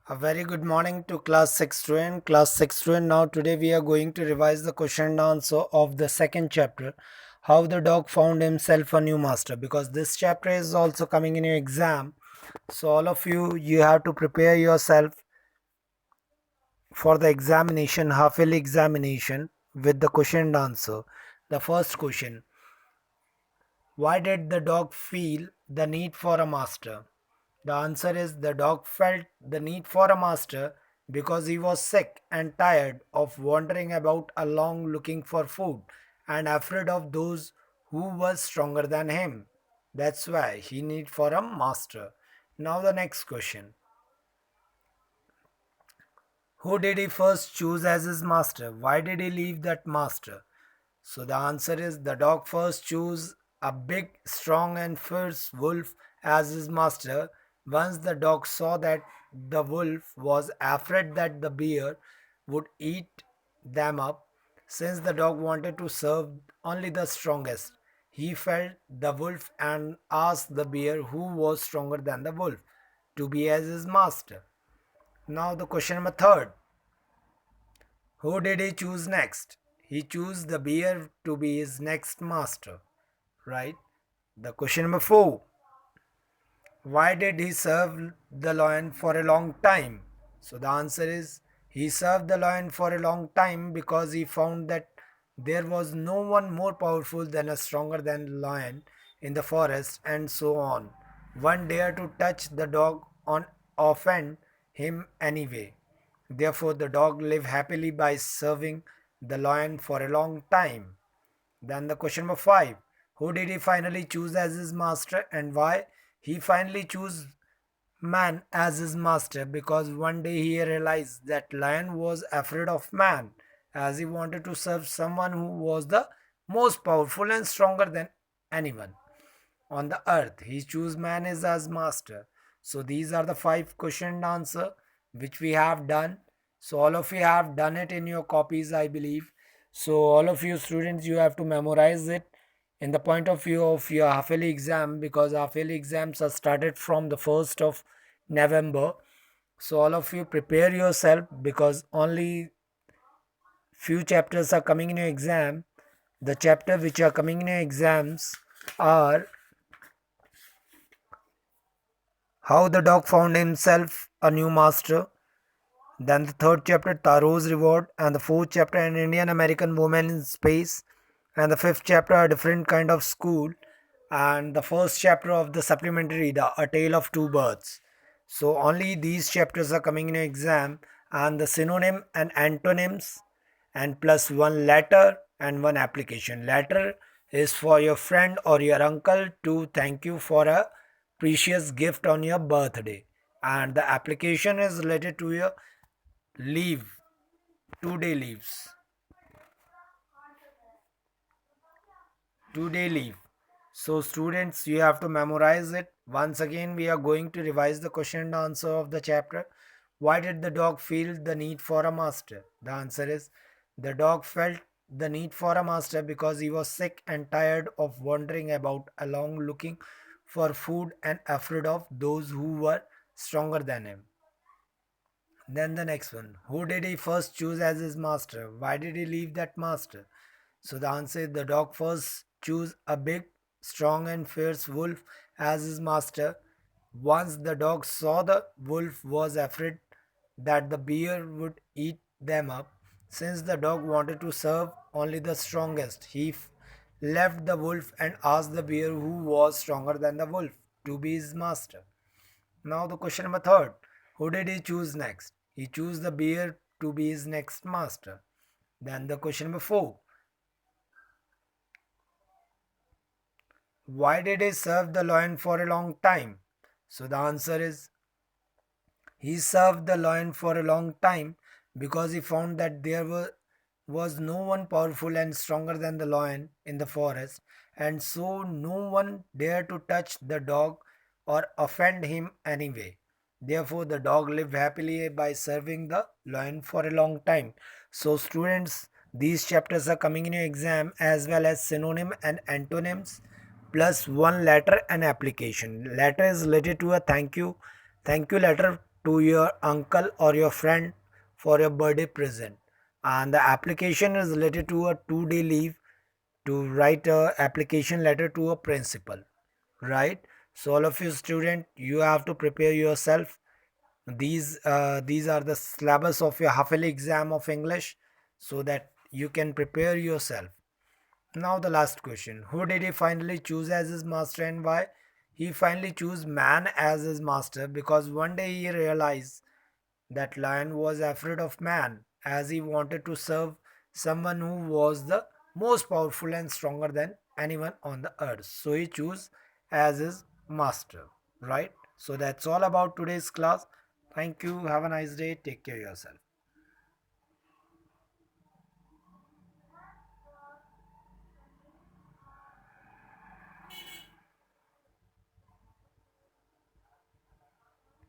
A very good morning to class 6 student. Class 6 student, now today we are going to revise the question and answer of the second chapter, how the dog found himself a new master, because this chapter is also coming in your exam. So all of you have to prepare yourself for the examination, half-yearly examination, with the question and answer. The first question: why did the dog feel the need for a master? The answer is the dog felt the need for a master because he was sick and tired of wandering about along looking for food and afraid of those who were stronger than him. That's why he need for a master. Now the next question. Who did he first choose as his master? Why did he leave that master? So the answer is the dog first chose a big, strong, and fierce wolf as his master. Once the dog saw that the wolf was afraid that the bear would eat them up, since the dog wanted to serve only the strongest, he felt the wolf and asked the bear who was stronger than the wolf to be as his master. Now the question number third. Who did he choose next? He chose the bear to be his next master, right? The question number four. Why did he serve the lion for a long time? So the answer is he served the lion for a long time because he found that there was no one more powerful than a stronger than lion in the forest, and so on. One dared to touch the dog on offend him anyway. Therefore the dog lived happily by serving the lion for a long time. Then the question number five. Who did he finally choose as his master and why? He finally chose man as his master because one day he realized that lion was afraid of man as he wanted to serve someone who was the most powerful and stronger than anyone on the earth. He chose man as his master. So these are the five question and answer which we have done. So all of you have done it in your copies, I believe. So all of you students, you have to memorize it in the point of view of your half-yearly exam, because half-yearly exams are started from the 1st of November. So all of you prepare yourself because only few chapters are coming in your exam. The chapter which are coming in your exams are how the dog found himself a new master. Then the third chapter, Taro's Reward. And the fourth chapter, An Indian American Woman in Space. And the fifth chapter, A Different Kind of School. And the first chapter of the supplementary, A Tale of Two Birds. So only these chapters are coming in your exam. And the synonym and antonyms, and plus one letter and one application. Letter is for your friend or your uncle to thank you for a precious gift on your birthday, and the application is related to your leave, 2 day leaves, 2 day leave. So students, you have to memorize it. Once again we are going to revise the question and answer of the chapter. Why did the dog feel the need for a master? The answer is the dog felt the need for a master because he was sick and tired of wandering about along looking for food and afraid of those who were stronger than him. Then the next one. Who did he first choose as his master? Why did he leave that master? So the answer is the dog first chose a big, strong and fierce wolf as his master. Once the dog saw the wolf was afraid that the bear would eat them up. Since the dog wanted to serve only the strongest, he left the wolf and asked the bear who was stronger than the wolf to be his master. Now the question number third. Who did he choose next? He chose the bear to be his next master. Then the question number four. Why did he serve the lion for a long time? So the answer is he served the lion for a long time because he found that was no one powerful and stronger than the lion in the forest, and so no one dared to touch the dog or offend him anyway. Therefore, the dog lived happily by serving the lion for a long time. So, students, these chapters are coming in your exam as well as synonym and antonyms plus one letter and application. Letter is related to a thank you letter to your uncle or your friend for your birthday present, and the application is related to a 2-day leave to write a application letter to a principal, right? So all of you student, you have to prepare yourself. These are the syllabus of your half yearly exam of English, so that you can prepare yourself. Now the last question: who did he finally choose as his master and why? He finally chose man as his master because one day he realized that lion was afraid of man, as he wanted to serve someone who was the most powerful and stronger than anyone on the earth. So he chose as his master, right? So that's all about today's class. Thank you. Have a nice day. Take care of yourself.